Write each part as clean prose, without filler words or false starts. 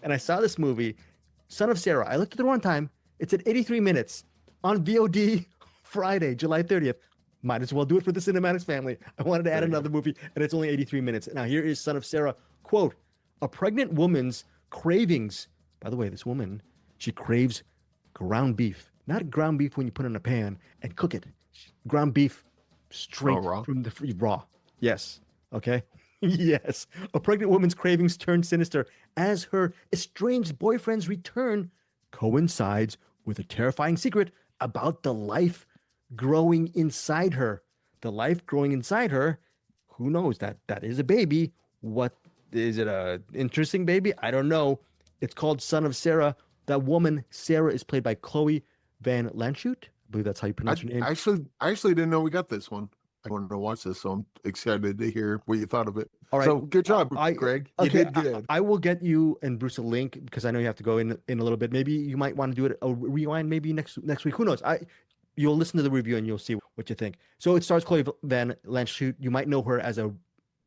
and I saw this movie, Son of Sarah. I looked at the runtime. It's at 83 minutes on VOD Friday, July 30th. Might as well do it for the CinemAddicts family. I wanted to add another movie, and it's only 83 minutes. Now, here is Son of Sarah. Quote, a pregnant woman's cravings. By the way, this woman, she craves ground beef. Not ground beef when you put it in a pan and cook it. Ground beef straight from the raw. Yes. Okay. Yes. A pregnant woman's cravings turn sinister as her estranged boyfriend's return coincides with a terrifying secret about the life growing inside her. The life growing inside her, who knows? That is a baby. What is it? A interesting baby? I don't know. It's called Son of Sarah. That woman, Sarah, is played by Chloe Van Landschoot. I believe that's how you pronounce her name. I actually didn't know we got this one. I wanted to watch this, so I'm excited to hear what you thought of it. All right. So good job, Greg. You did good. I will get you and Bruce a link because I know you have to go in a little bit. Maybe you might want to do it a rewind maybe next week. Who knows? You'll listen to the review and you'll see what you think. So it stars Chloe Van Landschoot. You might know her as a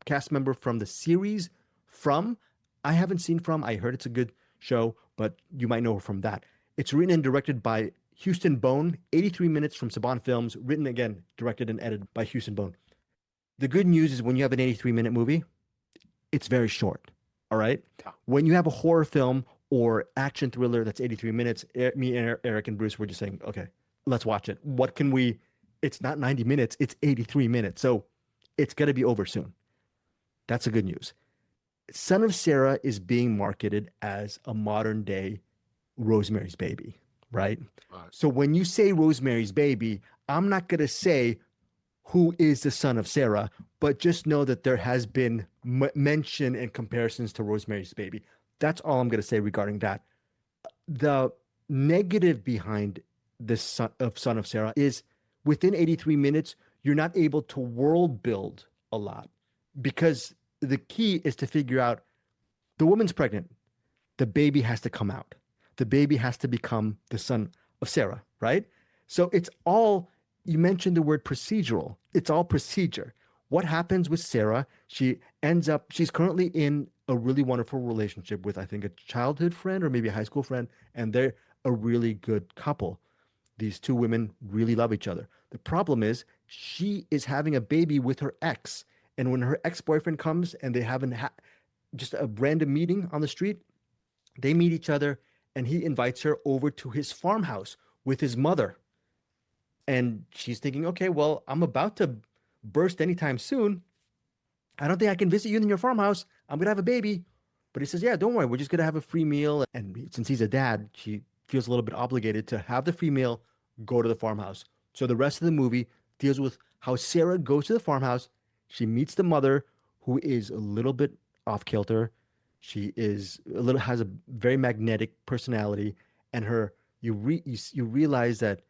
cast member from the series From. I haven't seen From. I heard it's a good show, but you might know her from that. It's written and directed by Houston Bone, 83 minutes from Saban Films, written again, directed and edited by Houston Bone. The good news is when you have an 83-minute movie, it's very short, all right? Yeah. When you have a horror film or action thriller that's 83 minutes, me and Eric and Bruce were just saying, okay, let's watch it. What can we, it's not 90 minutes, it's 83 minutes. So it's going to be over soon. That's the good news. Son of Sarah is being marketed as a modern day Rosemary's Baby, right? So when you say Rosemary's Baby, I'm not going to say who is the son of Sarah, but just know that there has been mention and comparisons to Rosemary's Baby. That's all I'm going to say regarding that. The negative behind this Son of Sarah is within 83 minutes, you're not able to world build a lot because the key is to figure out the woman's pregnant. The baby has to come out. The baby has to become the son of Sarah, right? So it's all, you mentioned the word procedural. It's all procedure. What happens with Sarah? She's currently in a really wonderful relationship with, I think, a childhood friend or maybe a high school friend, and they're a really good couple. These two women really love each other. The problem is she is having a baby with her ex. And when her ex-boyfriend comes and they have just a random meeting on the street, they meet each other and he invites her over to his farmhouse with his mother. And she's thinking, okay, well, I'm about to burst anytime soon. I don't think I can visit you in your farmhouse. I'm going to have a baby. But he says, yeah, don't worry. We're just going to have a free meal. And since he's a dad, she feels a little bit obligated to have the free meal, go to the farmhouse. So the rest of the movie deals with how Sarah goes to the farmhouse. She meets the mother, who is a little bit off kilter. She has a very magnetic personality, and you realize that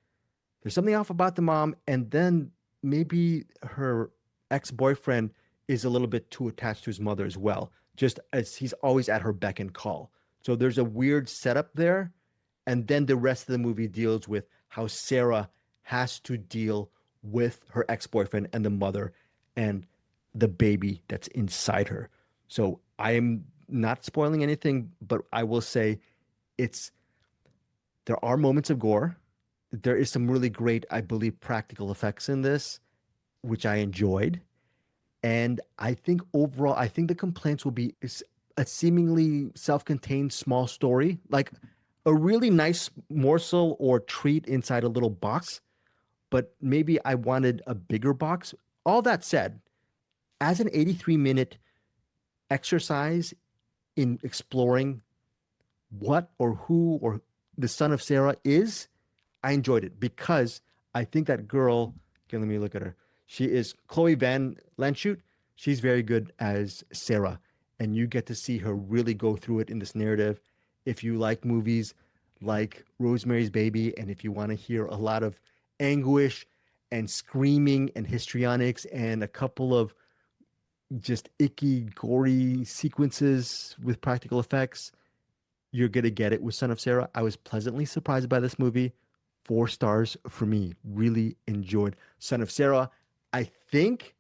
there's something off about the mom, and then maybe her ex-boyfriend is a little bit too attached to his mother as well, just as he's always at her beck and call. So there's a weird setup there, and then the rest of the movie deals with how Sarah has to deal with her ex-boyfriend and the mother and the baby that's inside her. So I am not spoiling anything, but I will say there are moments of gore. There is some really great, I believe, practical effects in this, which I enjoyed. And I think overall, the complaints will be a seemingly self-contained small story, like a really nice morsel or treat inside a little box, but maybe I wanted a bigger box. All that said, as an 83-minute exercise in exploring what or who or the son of Sarah is, I enjoyed it because I think that girl, okay, let me look at her. She is Chloe Van Landschoot. She's very good as Sarah, and you get to see her really go through it in this narrative. If you like movies like Rosemary's Baby, and if you want to hear a lot of anguish and screaming and histrionics and a couple of just icky, gory sequences with practical effects, you're going to get it with Son of Sarah. I was pleasantly surprised by this movie. 4 stars for me. Really enjoyed Son of Sarah. I think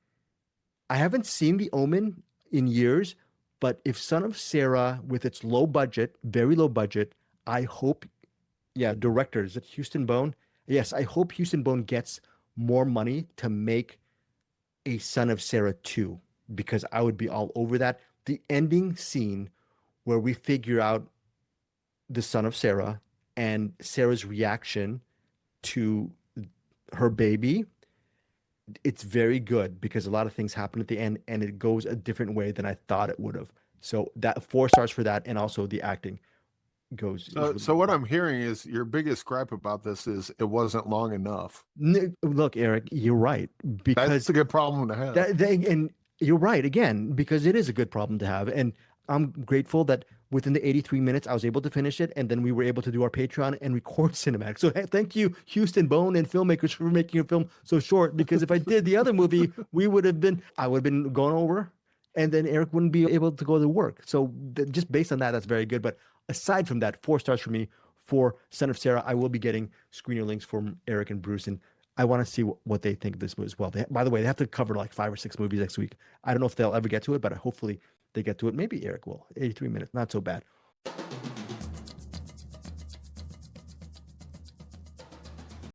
I haven't seen The Omen in years, But if Son of Sarah, with its low budget, very low budget, I hope, director, is it Houston Bone? Yes, I hope Houston Bone gets more money to make a Son of Sarah 2, because I would be all over that. The ending scene where we figure out the Son of Sarah and Sarah's reaction to her baby, it's very good because a lot of things happen at the end and it goes a different way than I thought it would have. So that 4 stars for that, and also the acting goes. So what I'm hearing is your biggest gripe about this is it wasn't long enough. Look, Eric, you're right, because that's a good problem to have. And you're right again, because it is a good problem to have, and I'm grateful that within the 83 minutes I was able to finish it, and then we were able to do our Patreon and record cinematic. So thank you, Houston Bone and filmmakers, for making a film so short. Because if I did the other movie, I would have been going over, and then Eric wouldn't be able to go to work. So just based on that, that's very good. But aside from that, 4 stars for me for Son of Sarah. I will be getting screener links from Eric and Bruce, and I want to see what they think of this movie as well. By the way, they have to cover like 5 or 6 movies next week. I don't know if they'll ever get to it, but hopefully they get to it. Maybe Eric will. 83 minutes, not so bad.